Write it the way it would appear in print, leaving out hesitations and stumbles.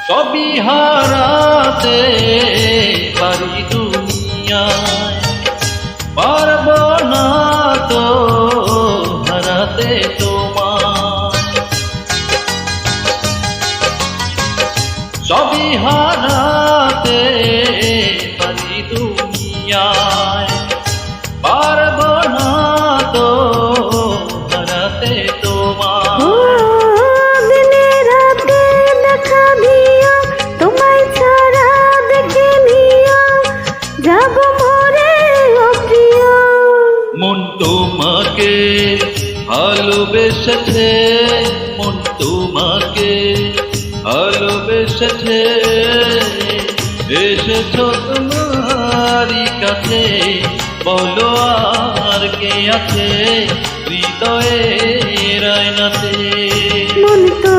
সবই হারাতে পারি দুনিয়ায়, পারব না তো হারাতে তোমার। সবই হারাতে পারি দুনিয়ায়, পারব না তো হারাতে তোমার। মন তোমাকে ভালোবেসেছে, মন তোমাকে ভালোবেসেছে, এসেছো তোমারই কাছে, বলো আর কে আছে হৃদয়ের আয়নাতে। মন তো